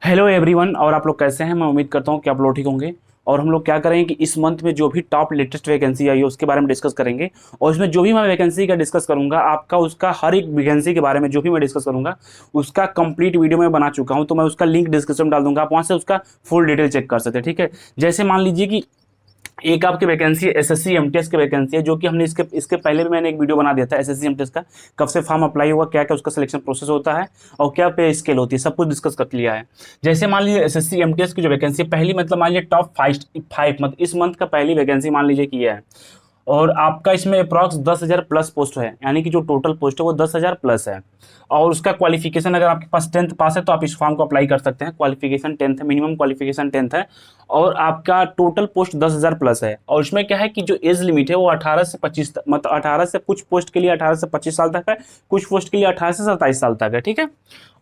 Hello everyone. और आप लोग कैसे हैं? मैं उम्मीद करता हूं कि आप लोग ठीक होंगे। और हम लोग क्या करेंगे कि इस मंथ में जो भी टॉप लेटेस्ट वैकेंसी आई है उसके बारे में डिस्कस करेंगे। और इसमें जो भी मैं वैकेंसी का डिस्कस करूंगा, आपका उसका हर एक वैकेंसी के बारे में जो भी मैं डिस्कस करूंगा उसका कंप्लीट वीडियो मैं बना चुका हूं। तो मैं उसका लिंक डिस्क्रिप्शन में डाल दूंगा, आप वहां से उसका फुल डिटेल चेक कर सकते हैं। ठीक है। जैसे मान लीजिए कि एक आपकी वैकेंसी एसएससी एमटीएस की वैकेंसी है, जो कि हमने इसके इसके पहले भी मैंने एक वीडियो बना दिया था एसएससी एमटीएस का। कब से फॉर्म अप्लाई हुआ, क्या क्या उसका सिलेक्शन प्रोसेस होता है और क्या पे स्केल होती है, सब कुछ डिस्कस कर लिया है। जैसे मान लीजिए एसएससी एमटीएस की जो वैकेंसी पहली, मतलब मान लीजिए टॉप फाइव मतलब इस मंथ का पहली वैकेंसी मान लीजिए की है। और आपका इसमें अप्रॉक्स 10,000 प्लस पोस्ट है, यानी कि जो टोटल पोस्ट है वो 10,000 प्लस है। और उसका क्वालिफिकेशन, अगर आपके पास 10th पास है तो आप इस फॉर्म को अप्लाई कर सकते हैं। क्वालिफिकेशन 10th है, मिनिमम क्वालिफिकेशन 10th है। और आपका टोटल पोस्ट 10,000 प्लस है। और इसमें क्या है कि जो एज लिमिट है वो 18 से 25 मतलब 18 से, कुछ पोस्ट के लिए 18 से 25 साल तक है, कुछ पोस्ट के लिए 18 से 27 साल तक है। ठीक है।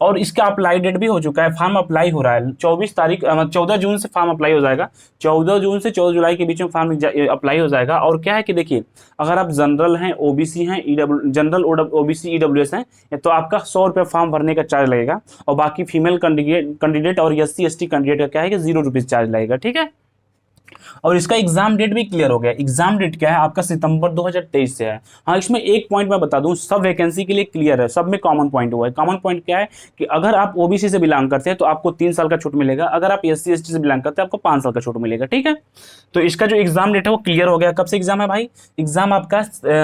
और इसका अप्लाई डेट भी हो चुका है, फॉर्म अप्लाई हो रहा है 24 तारीख 14 जून से फॉर्म अप्लाई हो जाएगा। 14 जून से 14 जुलाई के बीच में फॉर्म अप्लाई हो जाएगा। और क्या है कि देखिए, अगर आप जनरल हैं, ओबीसी हैं, जनरल ओबीसी ईडब्ल्यूएस हैं, तो आपका 100 रुपये फॉर्म भरने का चार्ज लगेगा। और बाकी फीमेल कैंडिडेट और एससी एसटी कैंडिडेट का क्या है कि 0 रुपीज चार्ज लगेगा। ठीक है। और इसका एग्जाम डेट भी क्लियर हो गया। एग्जाम डेट क्या है आपका? सितंबर 2023 से है। हाँ, इसमें एक पॉइंट मैं बता दूं, सब वैकेंसी के लिए क्लियर है, सब में कॉमन पॉइंट हुआ है। कॉमन पॉइंट क्या है कि अगर आप ओबीसी से बिलोंग करते हैं तो आपको 3 साल का छूट मिलेगा, अगर आप एससी एसटी से बिलोंग करते हैं आपको 5 साल का छूट मिलेगा। ठीक है। तो इसका जो एग्जाम डेट है वो क्लियर हो गया। कब से एग्जाम है भाई? एग्जाम आपका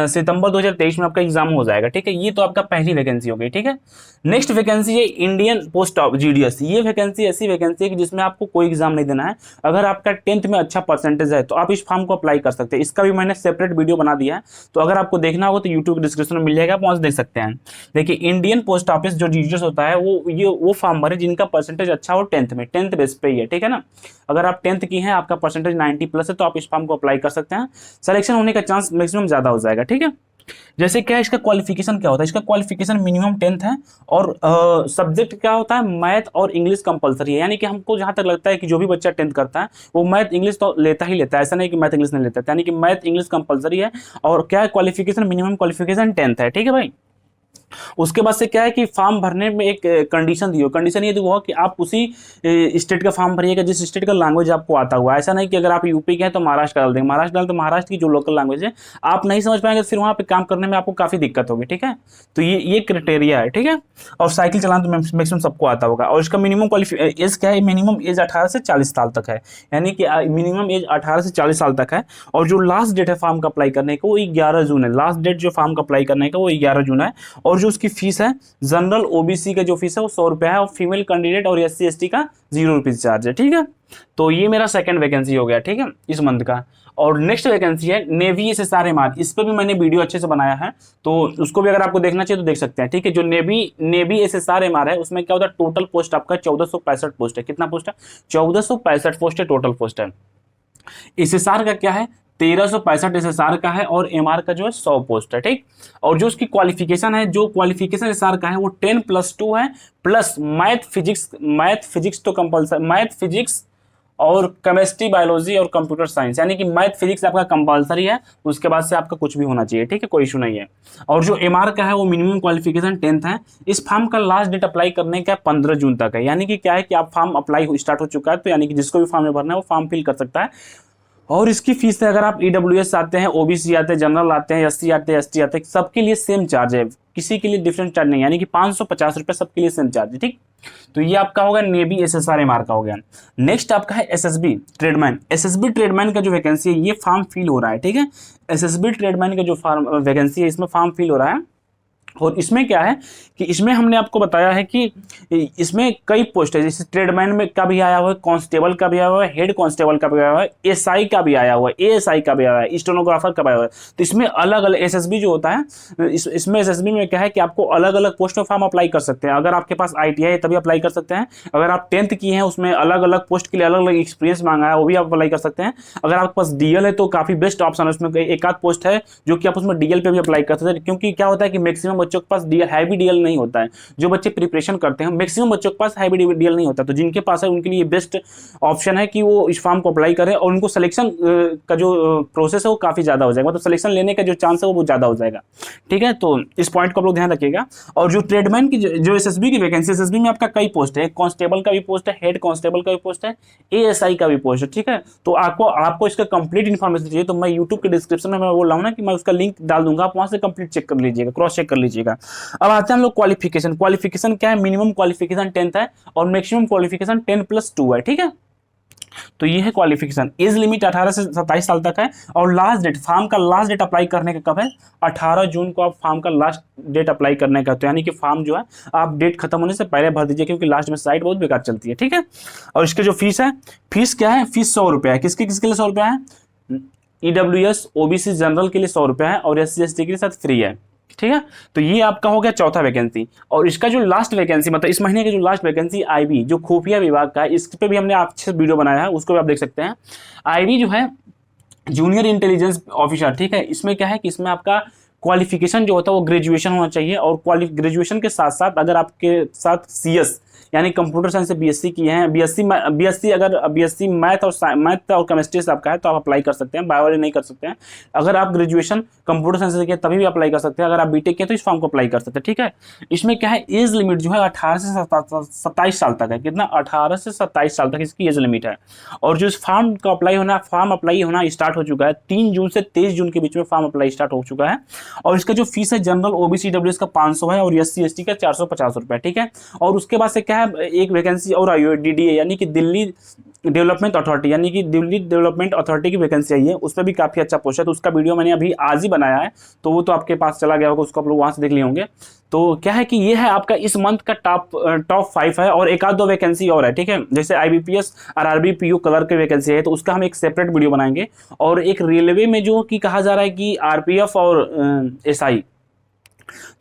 सितंबर 2023 में आपका एग्जाम हो जाएगा। ठीक है। ये तो आपका पहली वैकेंसी हो गई। ठीक है। नेक्स्ट वैकेंसी है इंडियन पोस्ट ऑफ जीडीएस। ये वैकेंसी ऐसी वैकेंसी है कि जिसमें आपको कोई एग्जाम नहीं देना है। अगर आपका 10th में अच्छा परसेंटेज है तो आप इस फॉर्म को अप्लाई कर सकते हैं। इसका भी मैंने सेपरेट वीडियो बना दिया है, तो अगर आपको देखना होगा तो यूट्यूब डिस्क्रिप्शन में मिल जाएगा, आप वहां से देख सकते हैं। देखिए, इंडियन पोस्ट ऑफिस जो जीडीएस होता है वो फॉर्म भरे जिनका परसेंटेज अच्छा हो 10th में, 10th बेस पे ही है। ठीक है ना। अगर आप 10th की हैं, आपका परसेंटेज 90 प्लस है, तो आप इस फॉर्म को अप्लाई कर सकते हैं। सिलेक्शन होने का चांस मैक्सिमम ज्यादा हो जाएगा। ठीक है। जैसे क्या है, इसका क्वालिफिकेशन क्या होता है? इसका क्वालिफिकेशन मिनिमम 10th है। और सब्जेक्ट क्या होता है? मैथ और इंग्लिश कंपलसरी है। यानी कि हमको जहां तक लगता है कि जो भी बच्चा 10th करता है वो मैथ इंग्लिश तो लेता ही लेता है, ऐसा नहीं कि मैथ इंग्लिश नहीं लेता है। यानी कि मैथ इंग्लिश कंपलसरी है। और क्या है, क्वालिफिकेशन मिनिमम क्वालिफिकेशन 10th है। ठीक है भाई। उसके बाद से क्या है कि फॉर्म भरने में एक कंडीशन दी हो। कंडीशन ये दी हुआ कि आप उसी स्टेट का फॉर्म भरिएगा जिस स्टेट का लैंग्वेज आपको आता हुआ है। ऐसा नहीं कि अगर आप यूपी के हैं तो महाराष्ट्र डाल देंगे, महाराष्ट्र डाल तो महाराष्ट्र की जो लोकल लैंग्वेज है आप नहीं समझ पाएंगे, तो फिर वहाँ पे काम करने में आपको काफ़ी दिक्कत होगी। ठीक है। तो ये क्राइटेरिया है। ठीक है। और साइकिल चलाना तो मैक्सिमम सबको आता होगा। और इसका मिनिमम क्वालिफिक एज क्या है? मिनिमम एज 18 से 40 साल तक है। यानी कि मिनिमम एज 18 से 40 साल तक है। और जो लास्ट डेट है फॉर्म का अप्लाई करने का वो 11 जून है। लास्ट डेट जो फॉर्म का अप्लाई करने का वो 11 जून है। और जो उसकी फीस है, जनरल ओबीसी का जो फीस है वो 100 रुपया है। और फीमेल कैंडिडेट और एससी एसटी का 0 रुपीज चार्ज है। ठीक है। तो ये मेरा सेकंड वैकेंसी हो गया। ठीक है, इस मंथ का। और नेक्स्ट वैकेंसी है नेवी एसएसआर इस पर भी मैंने वीडियो अच्छे से बनाया है, तो उसको भी अगर आपको देखना चाहिए तो देख सकते हैं। ठीक है। जो नेवी एसएसआर है उसमें क्या होता है, टोटल पोस्ट आपका 1465 पोस्ट है। कितना पोस्ट है? 1465 पोस्ट है, टोटल पोस्ट है। एसएसआर का क्या है? 1365 एसएसआर का है। और एमआर का जो है 100 पोस्ट है। ठीक। और जो उसकी क्वालिफिकेशन है, जो क्वालिफिकेशन एसआर का है वो 10+2 है, प्लस मैथ फिजिक्स तो कंपल्सरी, मैथ फिजिक्स और केमिस्ट्री बायोलॉजी और कंप्यूटर साइंस, यानी कि मैथ फिजिक्स आपका कंपल्सरी है। उसके बाद से आपका कुछ भी होना चाहिए। ठीक है, कोई इशू नहीं है। और जो एमआर का है वो मिनिमम क्वालिफिकेशन 10th है। इस फॉर्म का लास्ट डेट अप्लाई करने का 15 जून तक है। यानी कि क्या है कि आप फॉर्म अप्लाई स्टार्ट हो चुका है, तो यानी कि जिसको भी फॉर्म में भरना है वो फॉर्म फिल कर सकता है। और इसकी फीस है, अगर आप ईडब्ल्यूएस आते हैं, ओबीसी आते हैं, जनरल आते हैं, एससी आते हैं, एसटी आते हैं, सबके लिए सेम चार्ज है, किसी के लिए डिफरेंट चार्ज नहीं, यानी कि 550 रुपये सबके लिए सेम चार्ज है। ठीक। तो ये आपका होगा नेवी एसएसआर एमआर का हो गया। नेक्स्ट आपका है एसएसबी ट्रेडमैन। एसएसबी ट्रेडमैन का जो वैकेंसी है ये फॉर्म फिल हो रहा है। ठीक है। एसएसबी ट्रेडमैन का जो फॉर्म वैकेंसी है इसमें फॉर्म फिल हो रहा है। और इसमें क्या है कि इसमें हमने आपको बताया है कि इसमें कई पोस्ट है, जैसे ट्रेडमैन में का भी आया हुआ है, कांस्टेबल का भी आया हुआ है, हेड कांस्टेबल का भी आया हुआ है, एसआई का भी आया हुआ है, एएसआई का भी आया हुआ है, स्टेनोग्राफर का भी आया हुआ है। तो इसमें अलग अलग एसएसबी जो होता है, इसमें एसएसबी में क्या है कि आपको अलग अलग पोस्ट में फॉर्म अप्लाई कर सकते हैं। अगर आपके पास आईटीआई है तभी अप्लाई कर सकते हैं। अगर आप 10th की हैं, उसमें अलग अलग पोस्ट के लिए अलग अलग एक्सपीरियंस मांगा है, वो भी आप अप्लाई कर सकते हैं। अगर आपके पास डीएल है तो काफी बेस्ट ऑप्शन है, उसमें एक आध पोस्ट है जो कि आप उसमें डीएल पे भी अप्लाई कर सकते हैं। क्योंकि क्या होता है कि मैक्सिमम बच्चों के पास हैवी डीएल नहीं होता है, जो बच्चे प्रिपरेशन करते हैं मैक्सिमम बच्चों के पास हैवी डीएल नहीं होता, तो जिनके पास है उनके लिए बेस्ट ऑप्शन है कि वो इस फॉर्म को अप्लाई करें और उनको सिलेक्शन का जो प्रोसेस है वो काफ़ी ज़्यादा हो जाएगा, मतलब सिलेक्शन लेने का जो चांस है वो ज़्यादा हो जाएगा। ठीक है, तो इस पॉइंट को आप लोग ध्यान रखिएगा। और जो ट्रेडमैन की जो एसएसबी की वैकेंसी, एसएसबी में आपका कई पोस्ट है, कांस्टेबल का भी पोस्ट है, हेड कांस्टेबल का भी पोस्ट है, एएसआई का भी पोस्ट है। ठीक है, तो आपको इसका कंप्लीट इन्फॉर्मेशन चाहिए तो मैं यूट्यूब के डिस्क्रिप्शन में मैं बोल रहा हूँ ना कि मैं उसका लिंक डाल दूंगा, आप वहां से कंप्लीट चेक कर लीजिएगा, क्रॉस चेक कर लीजिएगा। अब आते हैं हम लोग क्वालिफिकेशन। क्वालिफिकेशन क्या है? मिनिमम क्वालिफिकेशन 10th है और मैक्सिमम क्वालिफिकेशन 10+2 है। ठीक है, तो ये है क्वालिफिकेशन। एज लिमिट 18 से 27 साल तक है और लास्ट डेट, फॉर्म का लास्ट डेट अप्लाई करने का कब है? 18 जून को आप फॉर्म का लास्ट डेट अप्लाई करने का, तो यानी कि फॉर्म जो है आप डेट खत्म होने से पहले भर दीजिए, क्योंकि लास्ट में साइट बहुत बेकार चलती है। ठीक है, और इसके जो फीस है, फीस क्या है? फीस 100 रुपया है। किसके लिए 100 रुपया है? ईडब्ल्यूएस ओबीसी जनरल के लिए 100 रुपया है और SC ST के लिए साथ फ्री है। ठीक है, तो ये आपका हो गया चौथा वैकेंसी। और इसका जो लास्ट वैकेंसी, मतलब इस महीने की जो लास्ट वैकेंसी आईबी जो खुफिया विभाग का है, इस पे भी हमने अच्छे वीडियो बनाया है, उसको भी आप देख सकते हैं। आईबी जो है जूनियर इंटेलिजेंस ऑफिसर। ठीक है, इसमें क्या है कि इसमें आपका क्वालिफिकेशन जो होता है वो ग्रेजुएशन होना चाहिए और ग्रेजुएशन के साथ साथ अगर आपके साथ CS यानी कंप्यूटर साइंस से बीएससी किए हैं, बीएससी अगर बीएससी मैथ और केमिस्ट्री से आपका है तो आप अप्लाई कर सकते हैं, बायोलॉजी नहीं कर सकते हैं। अगर आप ग्रेजुएशन कंप्यूटर साइंस से किए तभी भी अप्लाई कर सकते हैं, अगर आप बीटेक किए तो इस फॉर्म को अप्लाई कर सकते हैं। ठीक है, इसमें क्या है, एज लिमिट जो है 18 से 27 साल तक है। कितना? 18 से 27 साल तक इसकी एज लिमिट है। और जो इस फॉर्म का फॉर्म अप्लाई होना स्टार्ट हो चुका है 3 जून से 23 जून के बीच में फॉर्म अप्लाई स्टार्ट हो चुका है। और इसका जो फीस है जनरल ओबीसी डब्ल्यूएस का 500 है और SC ST का 450 रुपये। ठीक है, और उसके बाद से क्या है, एक वैकेंसी और आई है DDA यानी कि दिल्ली डेवलपमेंट अथॉरिटी, यानी कि दिल्ली डेवलपमेंट अथॉरिटी की वैकेंसी आई है, उसमें भी काफ़ी अच्छा पोस्ट है। तो उसका वीडियो मैंने अभी आज ही बनाया है, तो वो तो आपके पास चला गया होगा, उसको आप लोग वहाँ से देख लिए होंगे। तो क्या है कि ये है आपका इस मंथ का टॉप 5 है और एक आध दो वैकेंसी और है। ठीक है, जैसे IBPS RRB PU कलर की वैकेंसी है, तो उसका हम एक सेपरेट वीडियो बनाएंगे। और एक रेलवे में जो कि कहा जा रहा है कि RPF और SI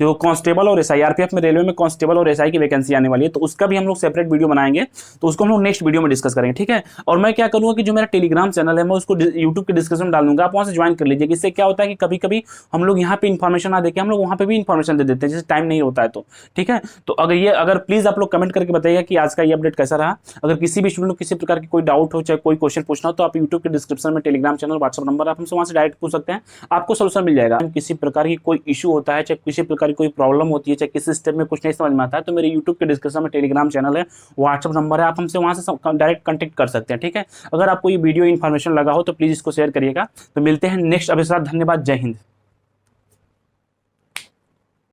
जो कांस्टेबल और एसआई, आरपीएफ में रेलवे में कांस्टेबल और एसआई की वैकेंसी आने वाली है, तो उसका भी हम लोग सेपरेट वीडियो बनाएंगे, तो उसको हम लोग नेक्स्ट वीडियो में डिस्कस करेंगे। ठीक है, और मैं क्या करूँगा कि जो मेरा टेलीग्राम चैनल है मैं उसको यूट्यूब के डिस्क्रिप्शन में डाल दूंगा, आप वहाँ से ज्वाइन कर लीजिए। इससे क्या होता है कि कभी कभी हम लोग यहाँ पे इन्फॉर्मेशन ना देके हम लोग वहाँ पे भी इन्फॉर्मेशन दे देते हैं, जैसे टाइम नहीं होता है तो। ठीक है, तो अगर प्लीज़ आप लोग कमेंट करके बताइएगा कि आज का ये अपडेट कैसा रहा। अगर किसी भी स्टूडेंट को किसी प्रकार की कोई डाउट हो, चाहे कोई क्वेश्चन पूछना हो, तो आप यूट्यूब के डिस्क्रिप्शन में टेलीग्राम चैनल, व्हाट्सअप नंबर, आप हमसे वहाँ से डायरेक्ट पूछ सकते हैं, आपको सोल्यूशन मिल जाएगा। किसी प्रकार की कोई इशू होता है, चाहे किसी प्रकार की कोई प्रॉब्लम होती है, चाहे किसी स्टेप में कुछ नहीं समझ में आता है, तो मेरे यूट्यूब के डिस्क्रिप्शन में टेलीग्राम चैनल है, व्हाट्सअप नंबर है, आप हमसे वहाँ से डायरेक्ट कॉन्टैक्ट कर सकते हैं। ठीक है, अगर आपको ये वीडियो इन्फॉर्मेशन लगा हो तो प्लीज़ इसको शेयर करिएगा। तो मिलते हैं नेक्स्ट अपडेट के साथ। धन्यवाद, जय हिंद।